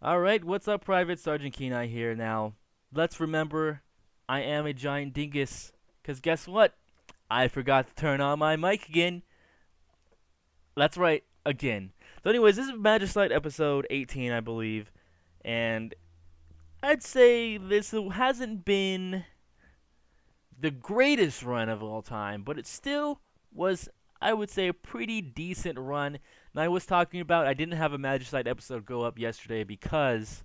Alright, what's up, Private Sergeant Kenai here. Now, let's remember, I am a giant dingus. Because guess what? I forgot to turn on my mic again. That's right, again. So anyways, this is Magicite episode 18, I believe. And I'd say this hasn't been the greatest run of all time, but it still was, I would say, a pretty decent run. And I was talking about I didn't have a Magicite episode go up yesterday because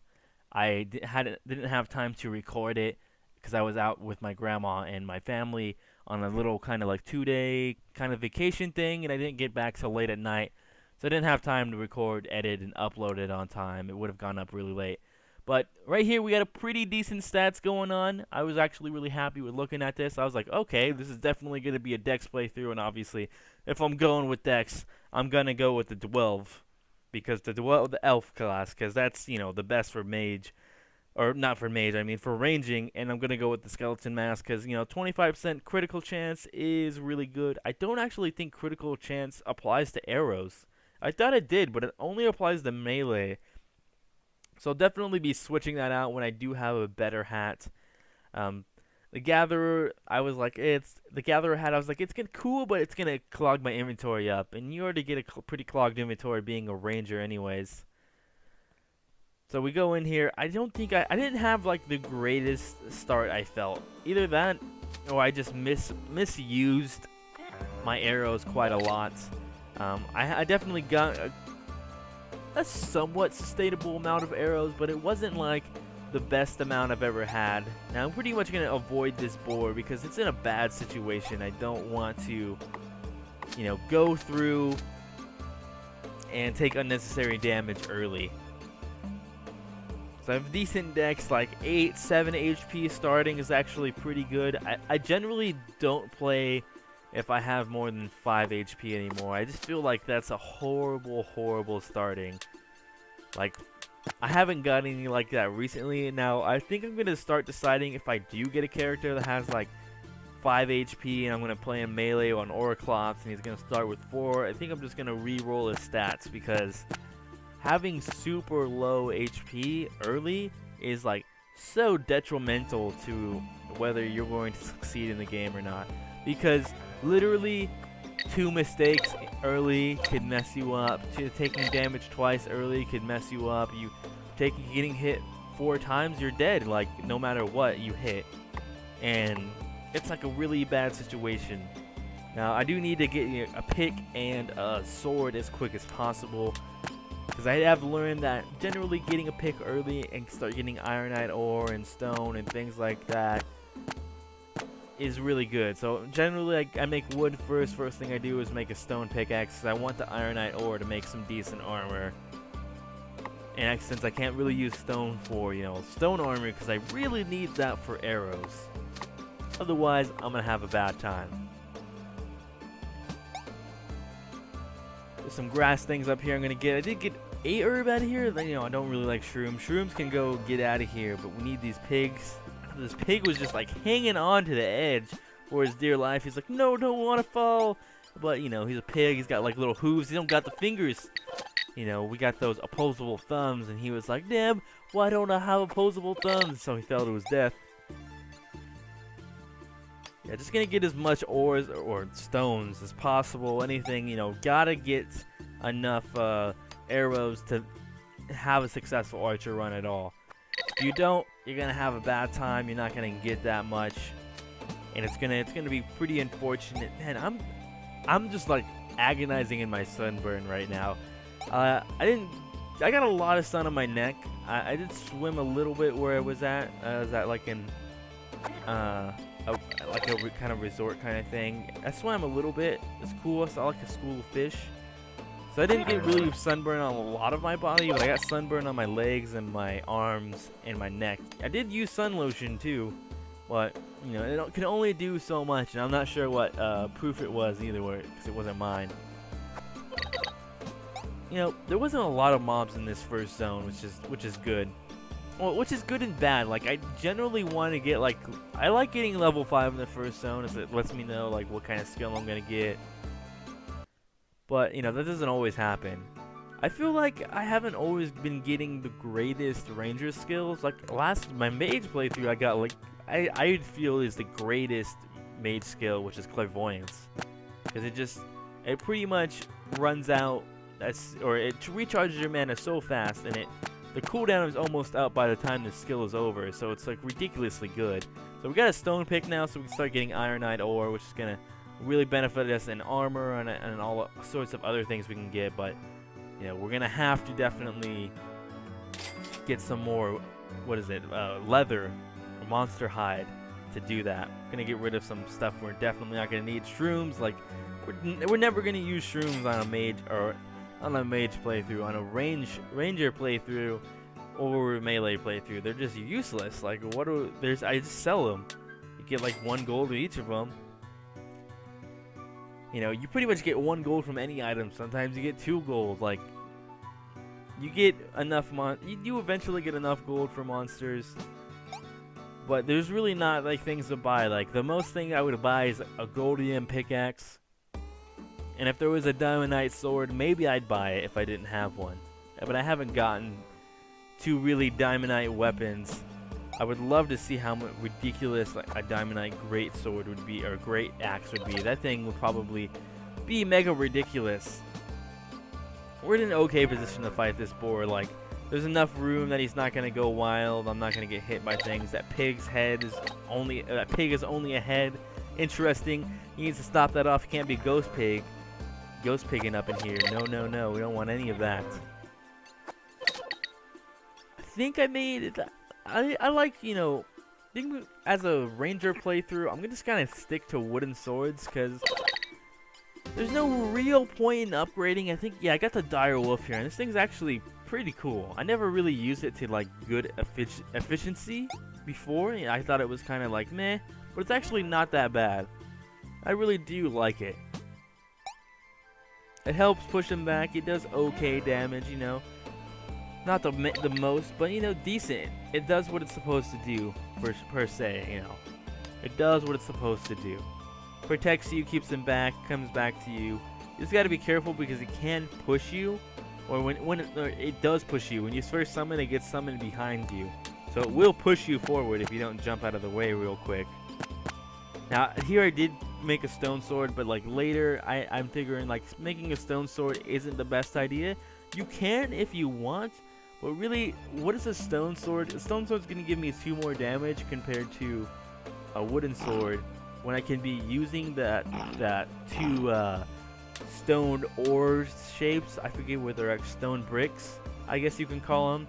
didn't have time to record it because I was out with my grandma and my family on a little kind of like 2-day kind of vacation thing, and I didn't get back till late at night, so I didn't have time to record, edit, and upload it on time. It would have gone up really late. But right here, we got a pretty decent stats going on. I was actually really happy with looking at this. I was like, okay, this is definitely going to be a Dex playthrough, and obviously, if I'm going with Dex, I'm going to go with the 12, because the elf class, because that's, the best for mage. Or not for mage, I mean for ranging, and I'm going to go with the skeleton mask, because, 25% critical chance is really good. I don't actually think critical chance applies to arrows. I thought it did, but it only applies to melee. So I'll definitely be switching that out when I do have a better hat. The Gatherer, I was like, the Gatherer hat. I was like, it's gonna cool, but it's gonna clog my inventory up, and you already get a pretty clogged inventory being a ranger, anyways. So we go in here. I don't think I didn't have like the greatest start. I felt either that, or I just misused my arrows quite a lot. I definitely got a somewhat sustainable amount of arrows, but it wasn't like the best amount I've ever had. Now I'm pretty much going to avoid this boar because it's in a bad situation. I don't want to, go through and take unnecessary damage early. So I have decent dex, like 7 HP starting is actually pretty good. I generally don't play if I have more than 5 HP anymore. I just feel like that's a horrible starting. Like, I haven't got any like that recently. Now, I think I'm going to start deciding if I do get a character that has like 5 HP and I'm going to play him melee on Oraclops and he's going to start with 4. I think I'm just going to re-roll his stats because having super low HP early is like so detrimental to whether you're going to succeed in the game or not. Because literally 2 mistakes early could mess you up. Taking damage twice early could mess you up. Getting hit 4 times, you're dead. Like no matter what you hit, and it's like a really bad situation. Now I do need to get a pick and a sword as quick as possible, because I have learned that generally getting a pick early and start getting ironite ore and stone and things like that is really good. So generally I make wood first. First thing I do is make a stone pickaxe because I want the ironite ore to make some decent armor. And since I can't really use stone for, stone armor, because I really need that for arrows. Otherwise, I'm going to have a bad time. There's some grass things up here I'm going to get. I did get a herb out of here. Then, I don't really like shrooms. Shrooms can go get out of here, but we need these pigs. This pig was just like hanging on to the edge for his dear life. He's like, no, don't want to fall. But, he's a pig. He's got like little hooves. He don't got the fingers. We got those opposable thumbs. And he was like, damn, why don't I have opposable thumbs? So he fell to his death. Yeah, just going to get as much ores or stones as possible. Anything, gotta get enough arrows to have a successful archer run at all. If you don't, you're gonna have a bad time. You're not gonna get that much, and it's gonna be pretty unfortunate. Man, I'm just like agonizing in my sunburn right now. I got a lot of sun on my neck. I did swim a little bit where I was at. I was at like in a kind of resort kind of thing. I swam a little bit. It's cool. I saw like a school of fish. So I didn't get really sunburn on a lot of my body, but I got sunburn on my legs and my arms and my neck. I did use sun lotion too, but it can only do so much, and I'm not sure what proof it was either, because it wasn't mine. There wasn't a lot of mobs in this first zone, which is good. Well, which is good and bad. Like I generally want to get I like getting level 5 in the first zone, as it lets me know what kind of skill I'm gonna get. But that doesn't always happen. I feel like I haven't always been getting the greatest ranger skills. Like my mage playthrough, I got like I feel is the greatest mage skill, which is clairvoyance, because it pretty much runs out, or it recharges your mana so fast, and the cooldown is almost out by the time the skill is over, so it's like ridiculously good. So we got a stone pick now, so we can start getting ironite ore, which is gonna really benefit us in armor and all sorts of other things we can get. But you know, we're gonna have to definitely get some more, leather, or monster hide to do that. We're gonna get rid of some stuff we're definitely not gonna need. Shrooms, like we're never gonna use shrooms on a mage playthrough, on a ranger playthrough, or melee playthrough. They're just useless. Like I just sell them. You get like 1 gold to each of them. You know, you pretty much get 1 gold from any item. Sometimes you get 2 gold. Like, you get enough you eventually get enough gold for monsters. But there's really not like things to buy. Like, the most thing I would buy is a goldium pickaxe. And if there was a diamondite sword, maybe I'd buy it if I didn't have one. But I haven't gotten 2 really diamondite weapons. I would love to see how ridiculous like a diamondite great sword would be, or great axe would be. That thing would probably be mega ridiculous. We're in an okay position to fight this boar. Like, there's enough room that he's not gonna go wild. I'm not gonna get hit by things. That pig is only a head. Interesting. He needs to stop that off. He can't be ghost pigging up in here. No. We don't want any of that. I think I made it. I like, you know, I think as a ranger playthrough, I'm gonna just kind of stick to wooden swords, because there's no real point in upgrading. I think, yeah, I got the dire wolf here, and this thing's actually pretty cool. I never really used it to like good efficiency before. You know, I thought it was kind of like meh, but it's actually not that bad. I really do like it. It helps push him back. It does okay damage, you know. Not the most, but, you know, decent. It does what it's supposed to do, per se, you know. It does what it's supposed to do. Protects you, keeps him back, comes back to you. You just gotta be careful, because it can push you, or when it does push you. When you first summon, it gets summoned behind you. So it will push you forward if you don't jump out of the way real quick. Now, here I did make a stone sword, but like later, I'm figuring like making a stone sword isn't the best idea. You can if you want, but really, what is a stone sword? A stone sword's gonna give me 2 more damage compared to a wooden sword, when I can be using that 2 stone ore shapes. I forget whether they're like stone bricks, I guess you can call them,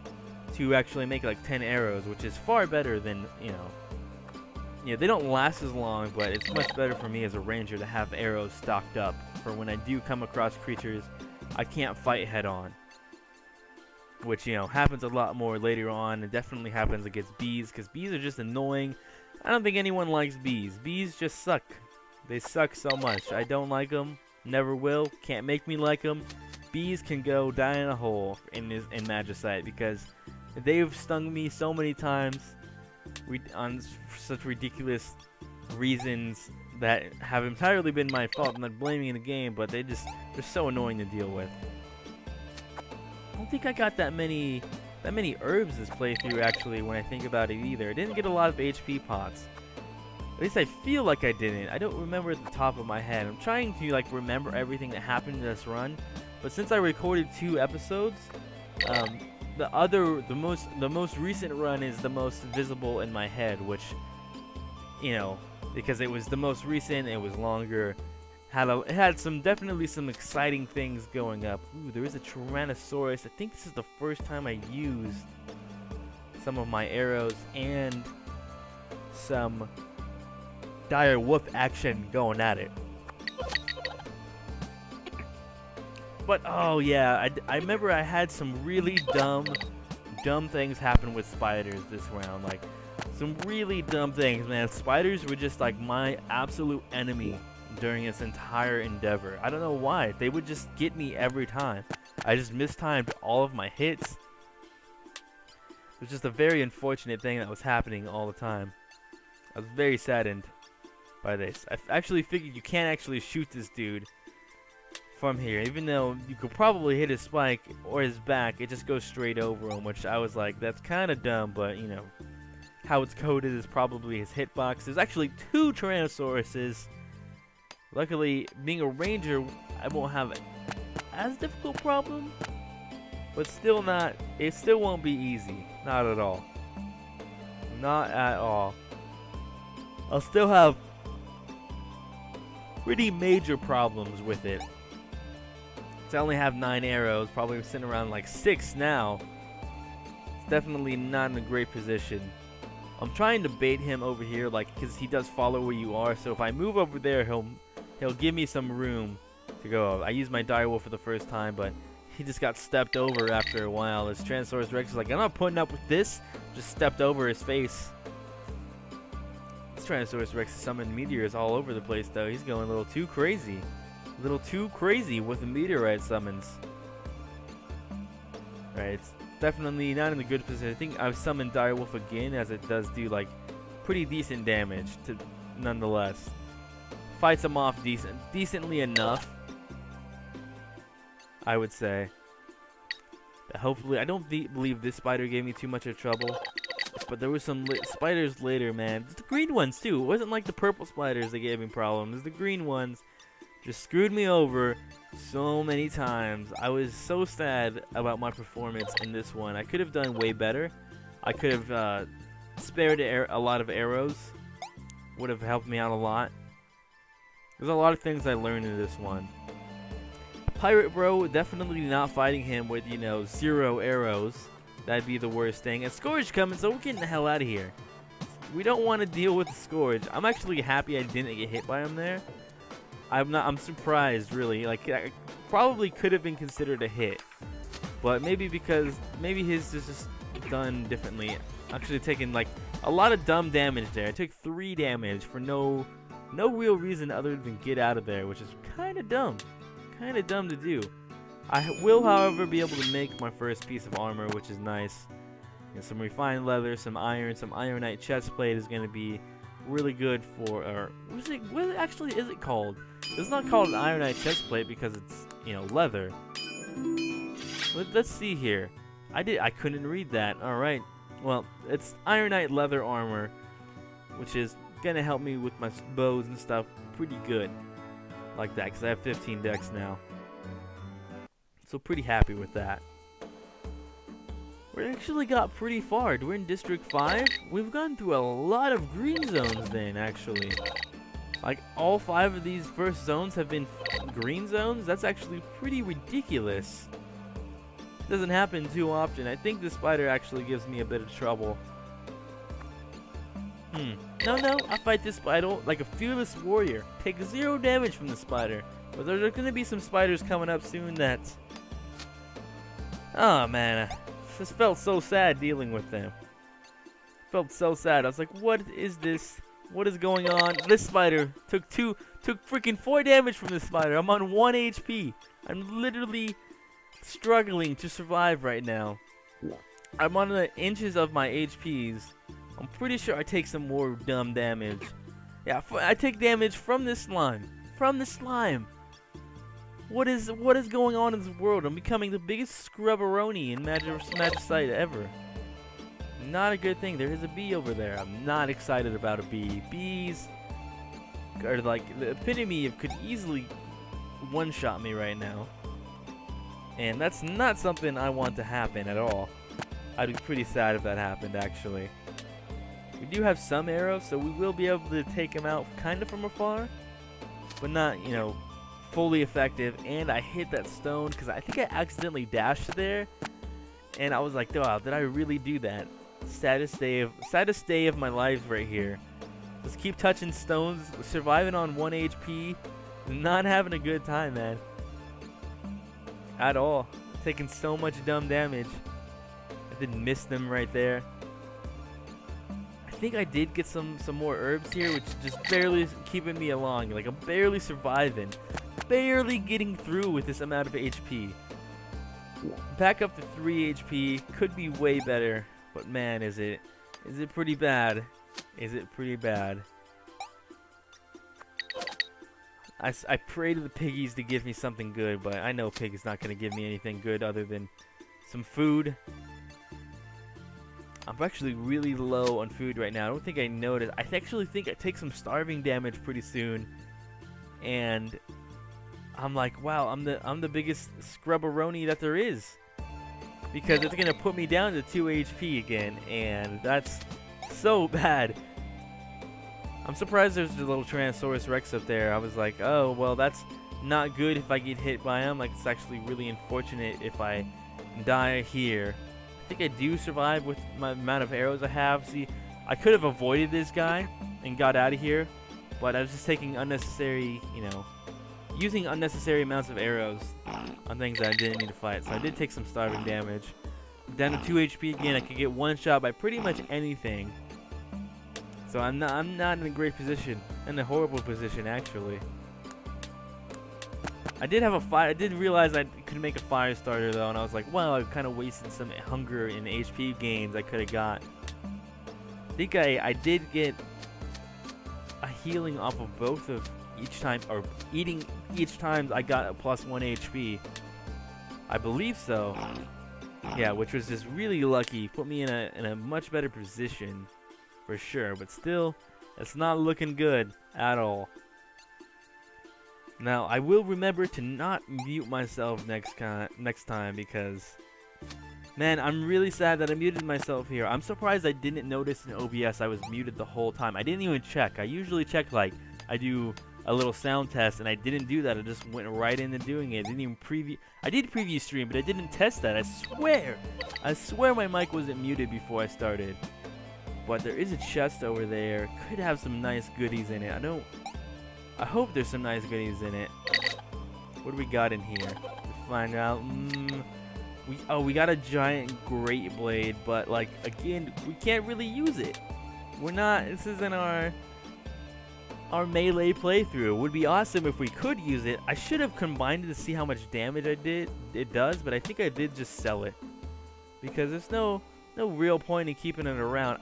to actually make like 10 arrows, which is far better than, you know, they don't last as long, but it's much better for me as a ranger to have arrows stocked up for when I do come across creatures I can't fight head on. Which, you know, happens a lot more later on. It definitely happens against bees, because bees are just annoying. I don't think anyone likes bees. Bees just suck. They suck so much. I don't like them. Never will. Can't make me like them. Bees can go die in a hole in Magicite, because they've stung me so many times on such ridiculous reasons that have entirely been my fault. I'm not blaming the game, but they're so annoying to deal with. I don't think I got that many herbs this playthrough, actually, when I think about it either. I didn't get a lot of HP pots. At least I feel like I didn't. I don't remember at the top of my head. I'm trying to like remember everything that happened in this run, but since I recorded 2 episodes, the most recent run is the most visible in my head, which, you know, because it was the most recent, it was longer. It had definitely some exciting things going up. Ooh, there is a Tyrannosaurus. I think this is the first time I used some of my arrows and some dire wolf action going at it. But oh yeah, I remember I had some really dumb things happen with spiders this round. Like, some really dumb things, man. Spiders were just like my absolute enemy during this entire endeavor. I don't know why. They would just get me every time. I just mistimed all of my hits. It was just a very unfortunate thing that was happening all the time. I was very saddened by this. I actually figured you can't actually shoot this dude from here. Even though you could probably hit his spike or his back, it just goes straight over him, which I was like, that's kind of dumb, but you know, how it's coded is probably his hitbox. There's actually 2 Tyrannosauruses. Luckily, being a ranger, I won't have as difficult problem, but still not, it still won't be easy. Not at all. Not at all. I'll still have pretty major problems with it. I only have 9 arrows, probably sitting around like 6 now. It's definitely not in a great position. I'm trying to bait him over here, like, because he does follow where you are. So if I move over there, he'll give me some room to go. I used my direwolf for the first time, but he just got stepped over after a while. This Tyrannosaurus Rex is like, I'm not putting up with this. Just stepped over his face. This Tyrannosaurus Rex is summoning meteors all over the place, though. He's going a little too crazy. A little too crazy with the meteorite summons. Right, it's definitely not in a good position. I think I've summoned Direwolf again, as it does do like pretty decent damage to nonetheless. Fights him off decently enough, I would say. But hopefully, I don't believe this spider gave me too much of trouble. But there were some spiders later, man. It's the green ones too. It wasn't like the purple spiders that gave me problems. The green ones just screwed me over so many times. I was so sad about my performance in this one. I could have done way better. I could have spared a lot of arrows. Would have helped me out a lot. There's a lot of things I learned in this one. Pirate Bro, definitely not fighting him with, you know, 0 arrows. That'd be the worst thing. And Scourge coming, so we're getting the hell out of here. We don't want to deal with the Scourge. I'm actually happy I didn't get hit by him there. I'm surprised, really. Like, I probably could have been considered a hit. But maybe because, maybe his is just done differently. Actually taking, like, a lot of dumb damage there. I took 3 damage for no real reason other than get out of there, which is kind of dumb. Kind of dumb to do. I will, however, be able to make my first piece of armor, which is nice. And some refined leather, some iron, some ironite chestplate is going to be really good for, or what actually is it called? It's not called an ironite chestplate because it's, you know, leather. Let's see here. I couldn't read that. All right. Well, it's ironite leather armor, which is going to help me with my bows and stuff pretty good. Like that, because I have 15 decks now. So pretty happy with that. We actually got pretty far. We're in District 5. We've gone through a lot of green zones then, actually. Like, all 5 of these first zones have been green zones? That's actually pretty ridiculous. Doesn't happen too often. I think this spider actually gives me a bit of trouble. No, I fight this spider like a fearless warrior. Take 0 damage from the spider. But there's going to be some spiders coming up soon that... Oh, man. This felt so sad dealing with them. Felt so sad. I was like, what is this? What is going on? This spider took freaking 4 damage from this spider. I'm on 1 HP. I'm literally struggling to survive right now. I'm on the inches of my HPs. I'm pretty sure I take some more dumb damage. Yeah, I take damage from this slime. From the slime. What is going on in this world? I'm becoming the biggest scrubberoni in Magicite ever. Not a good thing. There is a bee over there. I'm not excited about a bee. Bees are like the epitome of could easily one-shot me right now. And that's not something I want to happen at all. I'd be pretty sad if that happened, actually. We do have some arrows, so we will be able to take him out kind of from afar. But not, you know, fully effective. And I hit that stone because I think I accidentally dashed there. And I was like, wow, did I really do that? Saddest day of my life right here. Just keep touching stones, surviving on 1 HP, not having a good time, man. At all. Taking so much dumb damage. I didn't miss them right there. I think I did get some more herbs here, which is just barely keeping me along. Like, I'm barely surviving. Barely getting through with this amount of HP. Back up to 3 HP. Could be way better. But man, is it pretty bad. Is it pretty bad. I pray to the piggies to give me something good, but I know pig is not going to give me anything good other than some food. I'm actually really low on food right now. I don't think I noticed. I actually think I take some starving damage pretty soon, and I'm like, wow, I'm the biggest scrubberoni that there is, because it's gonna put me down to 2 HP again, and that's so bad. I'm surprised there's a little Tyrannosaurus Rex up there. I was like, oh well, that's not good if I get hit by him. Like, it's actually really unfortunate if I die here. I think I do survive with my amount of arrows I have. See, I could have avoided this guy and got out of here, but I was just taking unnecessary, using unnecessary amounts of arrows on things that I didn't need to fight. So I did take some starving damage. Down to 2 HP again. I could get one shot by pretty much anything. So I'm not in a great position, in a horrible position actually. I did realize I could make a fire starter though, and I was like, well, I kind of wasted some hunger and HP gains I could have got. I think I did get a healing off of both of each time, or eating each time I got a +1 HP. I believe so. Yeah, which was just really lucky. Put me in a much better position for sure, but still, it's not looking good at all. Now, I will remember to not mute myself next time, because, man, I'm really sad that I muted myself here. I'm surprised I didn't notice in OBS I was muted the whole time. I didn't even check. I usually check, like, I do a little sound test, and I didn't do that. I just went right into doing it. I didn't even preview. I did preview stream, but I didn't test that. I swear my mic wasn't muted before I started. But there is a chest over there. Could have some nice goodies in it. I hope there's some nice goodies in it. What do we got in here? Let's find out. We got a giant great blade, but like, again, we can't really use it. This isn't our melee playthrough. It would be awesome if we could use it. I should have combined it to see how much damage it does, but I think I did just sell it, because there's no real point in keeping it around.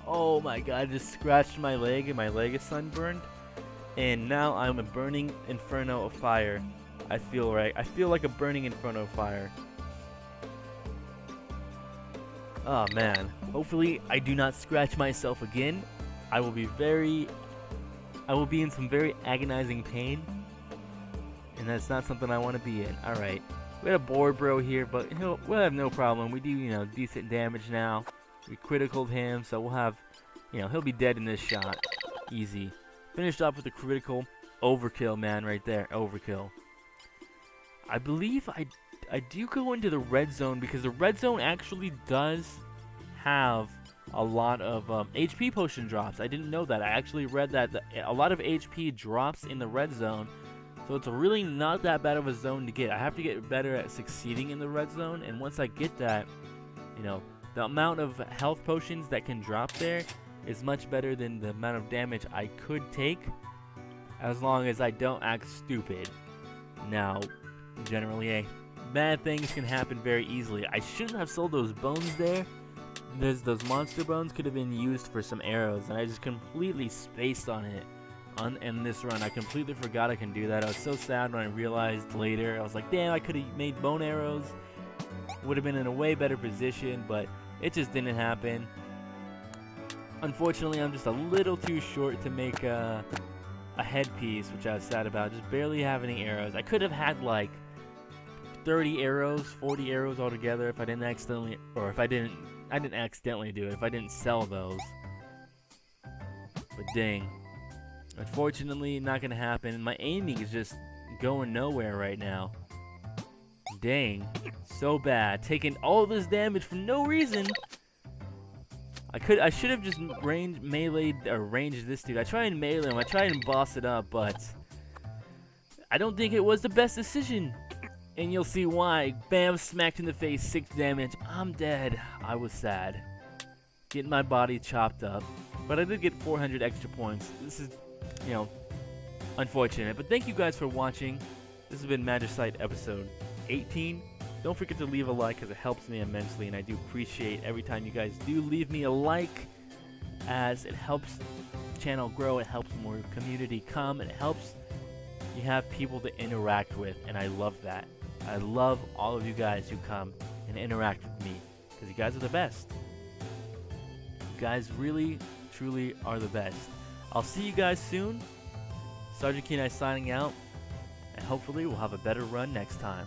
Oh my god, I just scratched my leg and my leg is sunburned. And now I'm a burning inferno of fire. I feel like a burning inferno of fire. Oh man. Hopefully I do not scratch myself again. I will be in some very agonizing pain. And that's not something I want to be in. Alright. We had a board bro here, but we'll have no problem. We do, decent damage now. We criticaled him, so we'll have, he'll be dead in this shot. Easy. Finished off with a critical. Overkill, man, right there. Overkill. I believe I do go into the red zone, because the red zone actually does have a lot of HP potion drops. I didn't know that. I actually read that a lot of HP drops in the red zone. So it's really not that bad of a zone to get. I have to get better at succeeding in the red zone, and once I get that, the amount of health potions that can drop there is much better than the amount of damage I could take, as long as I don't act stupid. Now, generally, bad things can happen very easily. I shouldn't have sold those bones there. Those monster bones could have been used for some arrows, and I just completely spaced on it. In this run, I completely forgot I can do that. I was so sad when I realized later. I was like, damn, I could have made bone arrows. Would have been in a way better position, but it just didn't happen. Unfortunately, I'm just a little too short to make a headpiece, which I was sad about. Just barely have any arrows. I could have had like 30 arrows, 40 arrows altogether if I didn't accidentally, or if I didn't accidentally do it, if I didn't sell those. But dang. Unfortunately, not gonna happen. My aiming is just going nowhere right now. Dang. So bad. Taking all this damage for no reason. I should have just ranged this dude. I try and melee him, I try and boss it up, but I don't think it was the best decision. And you'll see why. Bam, smacked in the face, 6 damage. I'm dead. I was sad. Getting my body chopped up. But I did get 400 extra points. This is, unfortunate. But thank you guys for watching. This has been Magicite episode 18. Don't forget to leave a like, because it helps me immensely, and I do appreciate every time you guys do leave me a like, as it helps the channel grow, it helps more community come, and it helps you have people to interact with, and I love that. I love all of you guys who come and interact with me, because you guys are the best. You guys really, truly are the best. I'll see you guys soon. Sergeant Kenai signing out, and hopefully we'll have a better run next time.